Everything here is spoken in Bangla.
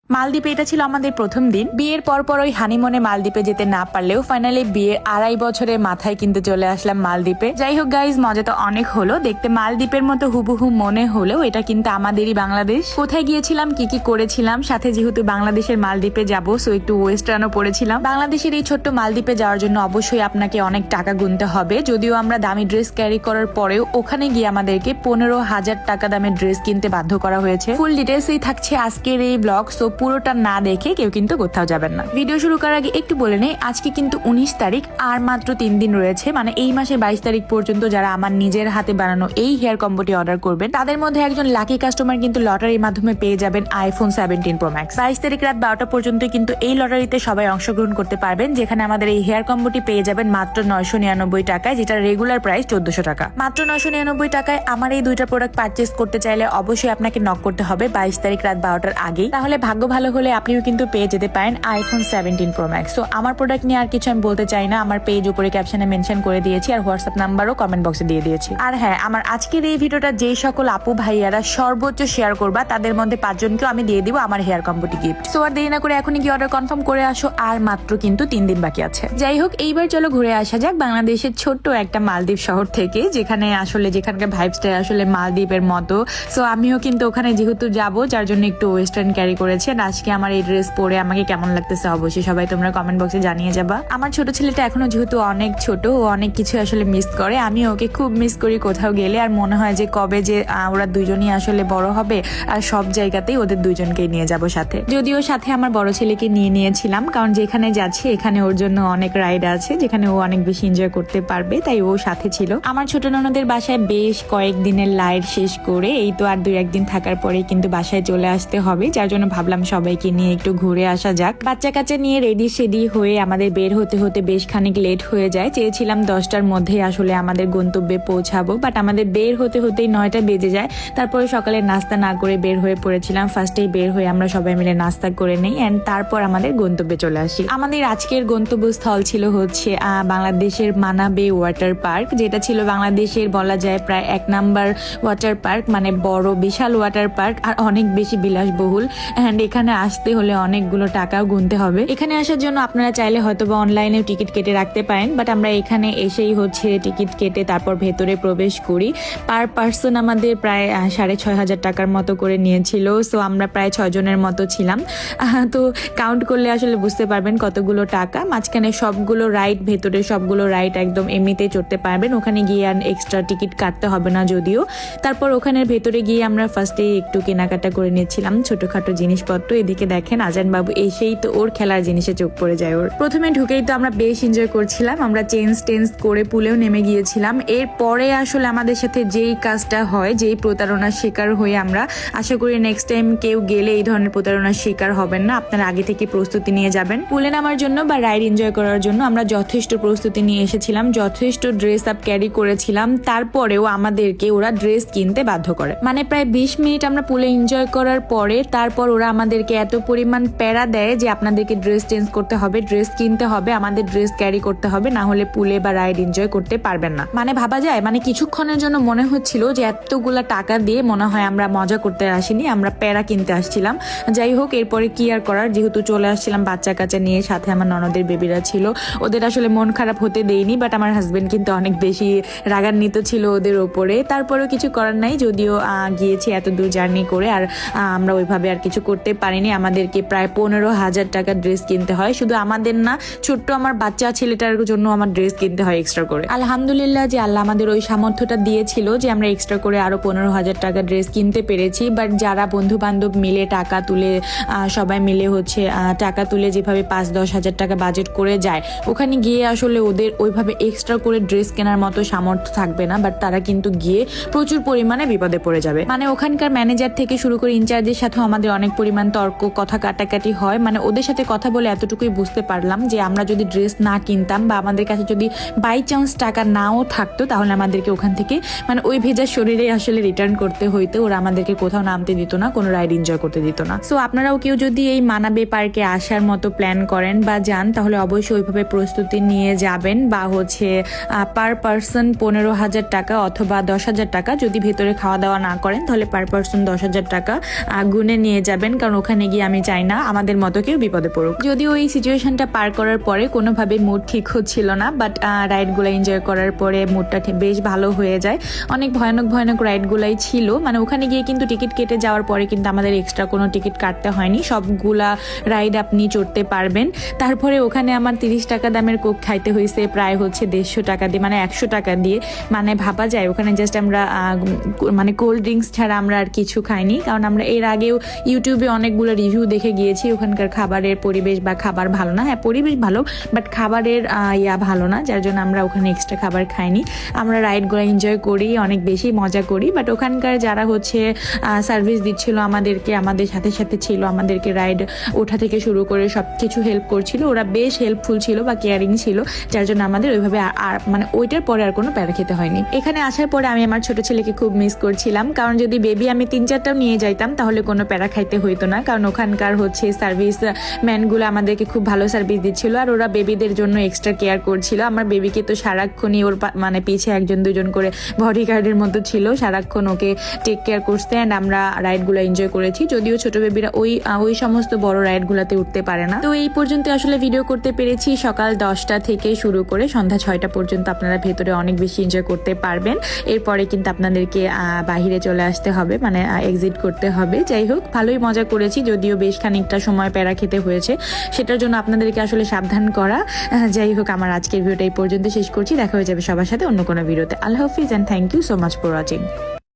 মালদ্বীপে এটা ছিল আমাদের প্রথম দিন। বিয়ের পর ওই হানিমুনে মালদ্বীপে যেতে না পারলেও ফাইনালি বিয়ের 2.5 বছরের মাথায় কিন্তু চলে আসলাম মালদ্বীপে। যাই হোক গাইজ, মজা তো অনেক হলো। দেখতে মালদ্বীপের মতো হুবহু মনে হলেও এটা কিন্তু আমাদেরই বাংলাদেশ। কোথায় গিয়েছিলাম, কি কি করেছিলাম, সাথে যেহেতু বাংলাদেশের মালদ্বীপে যাবো, সো একটু ওয়েস্টার্নও পড়েছিলাম। বাংলাদেশের এই ছোট্ট মালদ্বীপে যাওয়ার জন্য অবশ্যই আপনাকে অনেক টাকা গুনতে হবে। যদিও আমরা দামি ড্রেস ক্যারি করার পরেও ওখানে গিয়ে আমাদেরকে 15,000 টাকা দামের ড্রেস কিনতে বাধ্য করা হয়েছে। ফুল ডিটেলসই থাকছে আজকের এই ব্লগ, সো পুরোটা না দেখে কেউ কিন্তু কোথাও যাবেন না। ভিডিও শুরু করার আগে একটু বলে নেই, আজকে কিন্তু 19 তারিখ, আর মাত্র 3 দিন রয়েছে। মানে এই মাসে 22 তারিখ পর্যন্ত যারা আমার নিজের হাতে বানানো এই হেয়ার কম্বোটি অর্ডার করবেন, তাদের মধ্যে একজন লাকি কাস্টমার কিন্তু লটারির মাধ্যমে পেয়ে যাবেন iPhone 17 Pro Max। 22 তারিখ রাত 12টা পর্যন্ত কিন্তু এই লটারিতে সবাই অংশগ্রহণ করতে পারবেন, যেখানে আমাদের এই হেয়ার কম্বোটি পেয়ে যাবেন মাত্র 999 টাকায়, যেটা রেগুলার প্রাইস 1400 টাকা। মাত্র 999 টাকায় আমার এই দুইটা প্রোডাক্ট পারচেস করতে চাইলে অবশ্যই আপনাকে নক করতে হবে 22 তারিখ রাত 12টার আগেই। তাহলে ভাগ্য ভালো হলে আপনিও কিন্তু পেয়ে যেতে পারেন iPhone 17 Pro Max। সো আমার প্রোডাক্ট নিয়ে আর কিছু আমি বলতে চাই না, আমার পেজ উপরে ক্যাপশনে মেনশন করে দিয়েছি, আর হোয়াটসঅ্যাপ নাম্বারও কমেন্ট বক্সে দিয়ে দিয়েছি। আর হ্যাঁ, আমার আজকের এই ভিডিওটা যেই সকল আপু ভাইয়ারা সর্বোচ্চ শেয়ার করবা, তাদের মধ্যে 5 জনকেও আমি দিয়ে দিব আমার হেয়ার কম্বোটি গিফট। সো আর দেরি না করে এখনই কি অর্ডার কনফার্ম করে আসো, আর মাত্র কিন্তু 3 দিন বাকি আছে। যাই হোক, এইবার চলো ঘুরে আসা যাক বাংলাদেশের ছোট্ট একটা মালদ্বীপ শহর থেকে, যেখানে আসলে যেখানকার ভাইবসটা আসলে মালদ্বীপের মতো। সো আমিও কিন্তু ওখানে যেহেতু যাব, যার জন্য একটু ওয়েস্টার্ন ক্যারি করেছি। আর আজকে আমার এই ড্রেস পরে আমাকে কেমন লাগতেছে অবশ্যই সবাই তোমরা কমেন্ট বক্সে জানিয়ে যাবা। আমার ছোট ছেলেটা এখনো যেহেতু অনেক ছোট, ও অনেক কিছু আসলে মিস করে। আমি ওকে খুব মিস করি কোথাও গেলে, আর মনে হয় যে কবে যে ওরা দুজনই আসলে বড় হবে, আর সব জায়গাতেই ওদের দুজনকেই নিয়ে যাব সাথে। যদিও সাথে আমার বড় ছেলেকে নিয়ে নিয়েছিলাম, কারণ যেখানে যাচ্ছি এখানে ওর জন্য অনেক রাইড আছে, যেখানে ও অনেক বেশি এনজয় করতে পারবে, তাই ও সাথে ছিল। আমার ছোট ননদের বাসায় বেশ কয়েকদিনের লাইট শেষ করে এই তো আর 2-1 দিন থাকার পরে কিন্তু বাসায় চলে আসতে হবে, যার জন্য ভাবলাম সবাইকে নিয়ে একটু ঘুরে আসা যাক। বাচ্চা কাচ্চা নিয়ে রেডি সেডি হয়ে আমাদের বের হতে হতে বেশ খানিক লেট হয়ে যায়। চেয়েছিলাম 10টার মধ্যে আসলে আমাদের গন্তব্যে পৌঁছাবো, বাট আমাদের বের হতে হতেই 9টা বেজে যায়। তারপরে সকালে নাস্তা না করে বের হয়ে পড়েছিলাম। ফার্স্টেই বের হয়ে আমরা সবাই মিলে নাস্তা করে নেই, এন্ড তারপর আমাদের গন্তব্যে চলে আসি। আমাদের আজকের গন্তব্যস্থল ছিল হচ্ছে বাংলাদেশের মানাবে ওয়াটার পার্ক, যেটা ছিল বাংলাদেশের বলা যায় প্রায় 1 নাম্বার ওয়াটার পার্ক, মানে বড় বিশাল ওয়াটার পার্ক, আর অনেক বেশি বিলাসবহুল। এন্ড এখানে আসতে হলে অনেকগুলো টাকাও গুনতে হবে। এখানে আসার জন্য আপনারা চাইলে হয়তোবা অনলাইনেও টিকিট কেটে রাখতে পারেন, বাট আমরা এখানে এসেই হচ্ছে টিকিট কেটে তারপর ভেতরে প্রবেশ করি। পার পার্সন আমাদের প্রায় 6,500 টাকার মতো করে নিয়েছিল। সো আমরা প্রায় 6 জনের মতো ছিলাম। তো কাউন্ট করলে আসলে বুঝতে পারবেন কতগুলো টাকা। মাঝখানে সবগুলো রাইড, ভেতরে সবগুলো রাইড একদম এমনিতেই চড়তে পারবেন, ওখানে গিয়ে আর এক্সট্রা টিকিট কাটতে হবে না যদিও। তারপর ওখানের ভেতরে গিয়ে আমরা ফার্স্টে একটু কেনাকাটা করে নিয়েছিলাম ছোটখাটো জিনিসপত্র। এদিকে দেখেন আজান বাবু এসেই তো ওর খেলার জিনিসে চোখ পড়ে যায় ওর। প্রথমে ঢুকেই তো আমরা বেশ এনজয় করছিলাম, আমরা চেঞ্জ করে পুলেও নেমে গিয়েছিলাম। এরপরে আসলে আমাদের সাথে যেই কাজটা হয়, যেই প্রতারণার শিকার হয়ে আমরা, আশা করি নেক্সট টাইম কেউ গেলে এই ধরনের প্রতারণার শিকার হবেন না। আপনারা আগে থেকে প্রস্তুতি নিয়ে যাবেন। পুলে নামার জন্য বা রাইড এনজয় করার জন্য আমরা যথেষ্ট প্রস্তুতি নিয়ে এসেছিলাম, যথেষ্ট ড্রেস আপ ক্যারি করেছিলাম। তারপরেও আমাদেরকে ওরা ড্রেস কিনতে বাধ্য করে। মানে প্রায় 20 মিনিট আমরা পুলে এনজয় করার পরে তারপর ওরা আমাদেরকে এত পরিমাণ প্যারা দেয় যে আপনাদেরকে ড্রেস চেঞ্জ করতে হবে, ড্রেস কিনতে হবে, আমাদের ড্রেস ক্যারি করতে হবে, না হলে পুলে বা রাইড এনজয় করতে পারবেন না। মানে ভাবা যায়, মানে কিছুক্ষণের জন্য মনে হচ্ছিল যে এতগুলা টাকা দিয়ে মনে হয় আমরা মজা করতে আসিনি, আমরা প্যারা কিনতে আসছিলাম। যাই হোক, এরপরে কি আর করার, যেহেতু চলে আসছিলাম বাচ্চা কাচ্চা নিয়ে, সাথে আমার ননদের বেবিরা ছিল, ওদের আসলে মন খারাপ হতে দেইনি, বাট আমার হাজবেন্ড কিন্তু অনেক বেশি রাগান্বিত ছিল ওদের ওপরে। তারপরেও কিছু করার নাই, যদিও গিয়েছি এত দূর জার্নি করে, আর আমরা ওইভাবে আর কিছু করতে পারিনি। আমাদেরকে প্রায় 15,000 টাকা ড্রেস কিনতে হয়, শুধু আমাদের না, ছোট্ট আমার বাচ্চা ছেলেটার জন্য আমার ড্রেস কিনতে হয় এক্সট্রা করে। আলহামদুলিল্লাহ যে আল্লাহ আমাদের ওই সামর্থ্যটা দিয়েছিল যে আমরা এক্সট্রা করে আরো 15,000 টাকা ড্রেস কিনতে পেরেছি। বাট যারা বন্ধু বান্ধব মিলে টাকা তুলে, সবাই মিলে হচ্ছে টাকা তুলে যেভাবে 5-10 হাজার টাকা বাজেট করে যায়, ওখানে গিয়ে আসলে ওদের ওইভাবে এক্সট্রা করে ড্রেস কেনার মতো সামর্থ্য থাকবে না, বাট তারা কিন্তু গিয়ে প্রচুর পরিমাণে বিপদে পড়ে যাবে। মানে ওখানকার ম্যানেজার থেকে শুরু করে ইনচার্জের সাথেও আমাদের অনেক পরিমাণ তর্ক, কথা কাটাকাটি হয়। মানে ওদের সাথে কথা বলে এতটুকুই বুঝতে পারলাম যে আমরা যদি ড্রেস না কিনতাম বা আমাদের কাছে যদি বাই চান্স টাকা নাও থাকতো, তাহলে আমাদেরকে ওখান থেকে মানে ওই ভেজা শরীরে আসলে রিটার্ন করতে হইতো। ওরা আমাদেরকে কোথাও নামতে দিত না, কোনো রাইড এনজয় করতে দিত না। সো আপনারাও কেউ যদি এই মানাবে পার্কে আসার মতো প্ল্যান করেন বা যান, তাহলে অবশ্যই ওইভাবে প্রস্তুতি নিয়ে যাবেন, বা হচ্ছে পার পার্সন 15,000 টাকা অথবা 10,000 টাকা, যদি ভেতরে খাওয়া দাওয়া না করেন তাহলে পার পার্সন 10,000 টাকা গুনে নিয়ে যাবেন, কারণ ওখানে গিয়ে আমি চাই না আমাদের মতো কেউ বিপদে পড়ুক। যদিও এই সিচুয়েশনটা পার করার পরে কোনোভাবে মুড ঠিক হচ্ছিল না, বাট রাইডগুলো এনজয় করার পরে মুডটা বেশ ভালো হয়ে যায়। অনেক ভয়ানক ভয়ানক রাইডগুলাই ছিল, মানে ওখানে গিয়ে কিন্তু টিকিট কেটে যাওয়ার পরে কিন্তু আমাদের এক্সট্রা কোনো টিকিট কাটতে হয়নি, সবগুলা রাইড আপনি চড়তে পারবেন। তারপরে ওখানে আমার 30 টাকা দামের কোক খাইতে হয়েছে প্রায় হচ্ছে 150 টাকা দিয়ে, মানে 100 টাকা দিয়ে। মানে ভাবা যায় ওখানে জাস্ট আমরা মানে কোল্ড ড্রিঙ্কস ছাড়া আমরা আর কিছু খাইনি, কারণ আমরা এর আগেও ইউটিউবে অনেকগুলো রিভিউ দেখে গিয়েছি ওখানকার খাবারের পরিবেশ বা খাবার ভালো না। হ্যাঁ, পরিবেশ ভালো, বাট খাবারের ভালো না, যার জন্য আমরা ওখানে এক্সট্রা খাবার খাইনি। আমরা রাইডগুলো এনজয় করি, অনেক বেশি মজা করি। বাট ওখানকার যারা হচ্ছে সার্ভিস দিচ্ছিল আমাদেরকে, আমাদের সাথে সাথে ছিল, আমাদেরকে রাইড ওঠা থেকে শুরু করে সব কিছু হেল্প করছিল, ওরা বেশ হেল্পফুল ছিল বা কেয়ারিং ছিল, যার জন্য আমাদের ওইভাবে আর মানে ওইটার পরে আর কোনো প্যারা খেতে হয়নি। এখানে আসার পরে আমি আমার ছোট ছেলেকে খুব মিস করছিলাম, কারণ যদি বেবি আমি 3-4টাও নিয়ে যাইতাম তাহলে কোনো প্যারা খাইতে হইতো না, কারণ ওখানকার হচ্ছে সার্ভিস ম্যানগুলো আমাদেরকে খুব ভালো সার্ভিস দিচ্ছিল আর ওরা বেবিদের জন্য এক্সট্রা কেয়ার করছিল। আমার বেবিকে তো সারাক্ষণই ওর মানে পিছে 1-2 করে বডিগার্ডের মতো ছিল, সারাক্ষণ ওকে টেক কেয়ার করতে। অ্যান্ড আমরা রাইডগুলো এনজয় করেছি, যদিও ছোট বেবিরা ওই সমস্ত বড় রাইডগুলোতে উঠতে পারে না। তো এই পর্যন্ত আসলে ভিডিও করতে পেরেছি। সকাল 10টা থেকে শুরু করে সন্ধ্যা 6টা পর্যন্ত আপনারা ভেতরে অনেক বেশি এনজয় করতে পারবেন। এরপরে কিন্তু আপনাদেরকে বাহিরে চলে আসতে হবে, মানে এক্সিট করতে হবে। যাই হোক, ভালোই মজা করেছি, যদিও বেশ খানিকটা সময় প্যারা খেতে হয়েছে, সেটার জন্য আপনাদেরকে আসলে সাবধান করা। যাই হোক, আমার আজকের ভিডিওটা এই পর্যন্ত শেষ করছি। দেখা হয়ে যাবে সবার সাথে অন্য কোনো ভিডিওতে। আল্লাহ হাফিজ and thank you so much for watching.